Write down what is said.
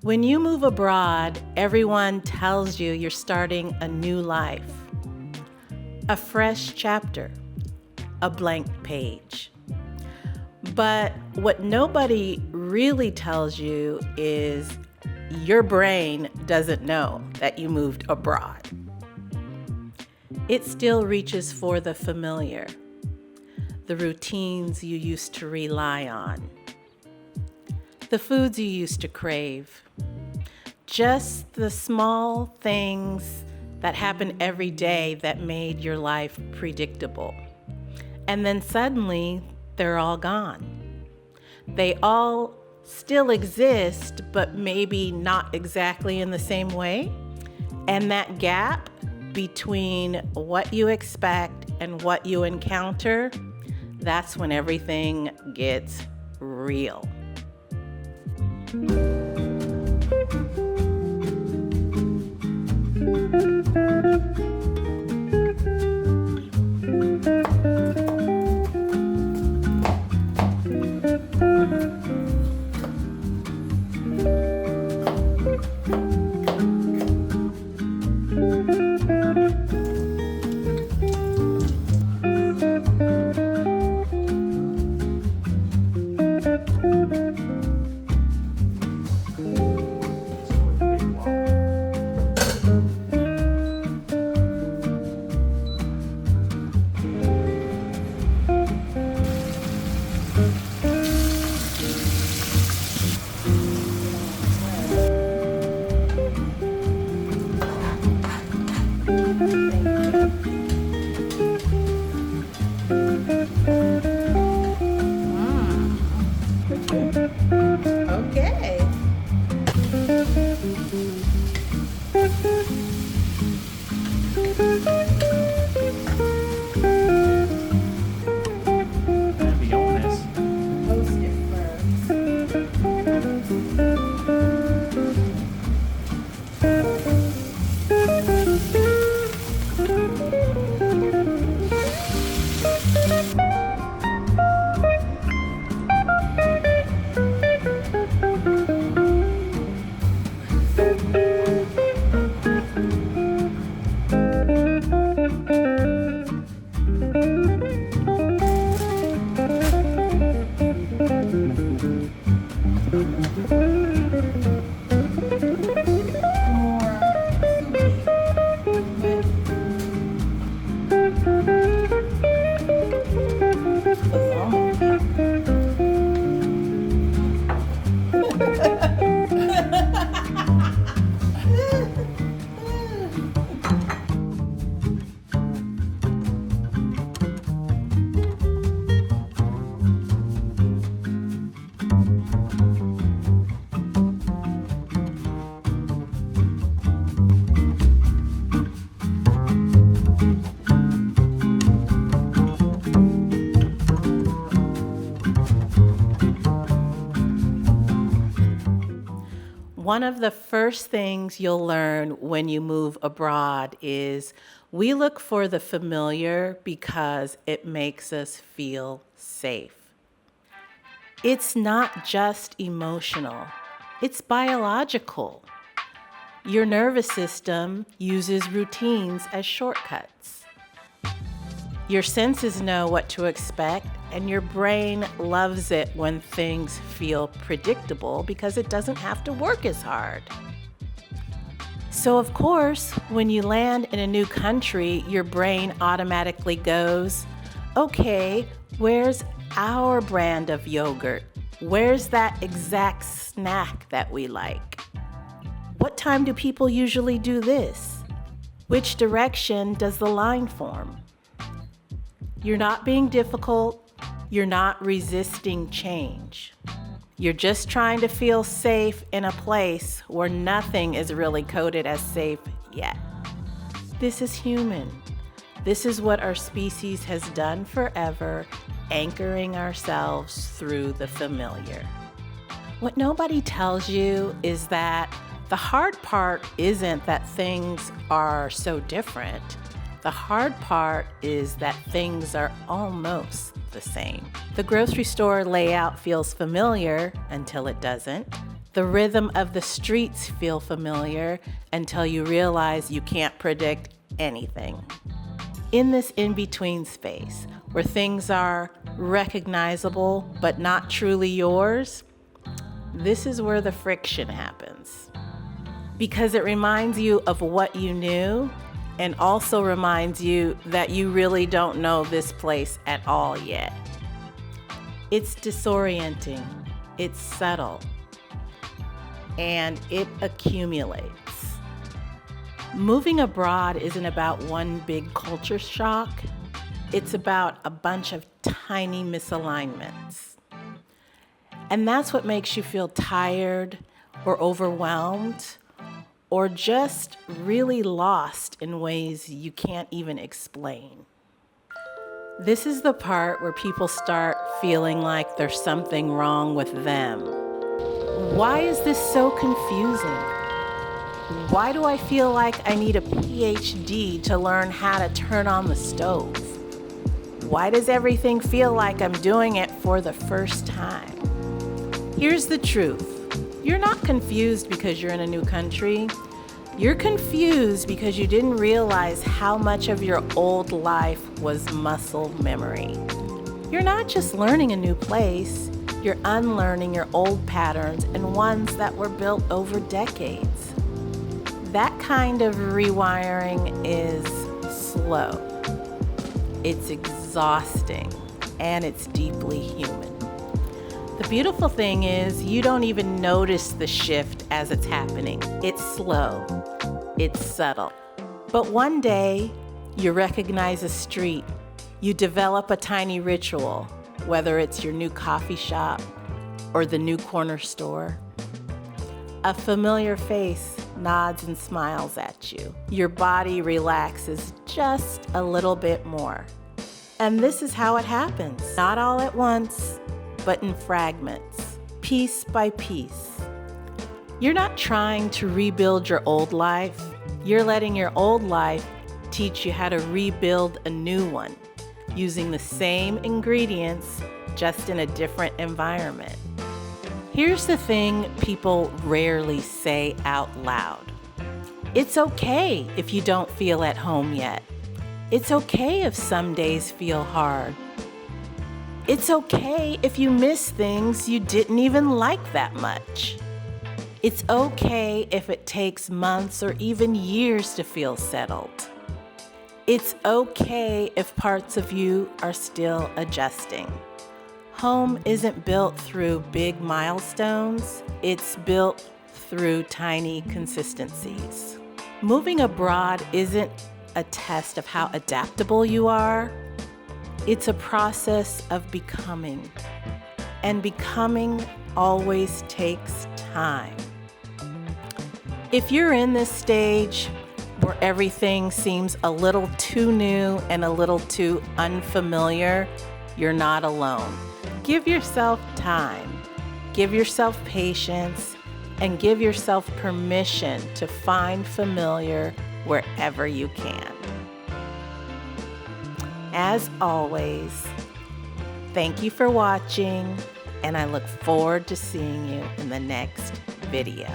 When you move abroad, everyone tells you you're starting a new life, a fresh chapter, a blank page. But what nobody really tells you is your brain doesn't know that you moved abroad. It still reaches for the familiar, the routines you used to rely on, the foods you used to crave, just the small things that happen every day that made your life predictable. And then suddenly, they're all gone. They all still exist, but maybe not exactly in the same way. And that gap between what you expect and what you encounter, that's when everything gets real. Okay. Gotta be honest. Toast it first. One of the first things you'll learn when you move abroad is we look for the familiar because it makes us feel safe. It's not just emotional, it's biological. Your nervous system uses routines as shortcuts. Your senses know what to expect, and your brain loves it when things feel predictable because it doesn't have to work as hard. So, of course, when you land in a new country, your brain automatically goes, okay, where's our brand of yogurt? Where's that exact snack that we like? What time do people usually do this? Which direction does the line form? You're not being difficult. You're not resisting change. You're just trying to feel safe in a place where nothing is really coded as safe yet. This is human. This is what our species has done forever, anchoring ourselves through the familiar. What nobody tells you is that the hard part isn't that things are so different. The hard part is that things are almost the same. The grocery store layout feels familiar until it doesn't. The rhythm of the streets feel familiar until you realize you can't predict anything. In this in-between space, where things are recognizable but not truly yours, this is where the friction happens. Because it reminds you of what you knew and also reminds you that you really don't know this place at all yet. It's disorienting, it's subtle, and it accumulates. Moving abroad isn't about one big culture shock. It's about a bunch of tiny misalignments. And that's what makes you feel tired or overwhelmed or just really lost in ways you can't even explain. This is the part where people start feeling like there's something wrong with them. Why is this so confusing? Why do I feel like I need a PhD to learn how to turn on the stove? Why does everything feel like I'm doing it for the first time? Here's the truth. You're not confused because you're in a new country. You're confused because you didn't realize how much of your old life was muscle memory. You're not just learning a new place, you're unlearning your old patterns and ones that were built over decades. That kind of rewiring is slow. It's exhausting, and it's deeply human. The beautiful thing is you don't even notice the shift as it's happening. It's slow, it's subtle. But one day, you recognize a street, you develop a tiny ritual, whether it's your new coffee shop or the new corner store. A familiar face nods and smiles at you. Your body relaxes just a little bit more. And this is how it happens. Not all at once, but in fragments, piece by piece. You're not trying to rebuild your old life. You're letting your old life teach you how to rebuild a new one, using the same ingredients, just in a different environment. Here's the thing people rarely say out loud. It's okay if you don't feel at home yet. It's okay if some days feel hard. It's okay if you miss things you didn't even like that much. It's okay if it takes months or even years to feel settled. It's okay if parts of you are still adjusting. Home isn't built through big milestones, it's built through tiny consistencies. Moving abroad isn't a test of how adaptable you are, it's a process of becoming. And becoming always takes time. If you're in this stage where everything seems a little too new and a little too unfamiliar, you're not alone. Give yourself time, give yourself patience, and give yourself permission to find familiar wherever you can. As always, thank you for watching, and I look forward to seeing you in the next video.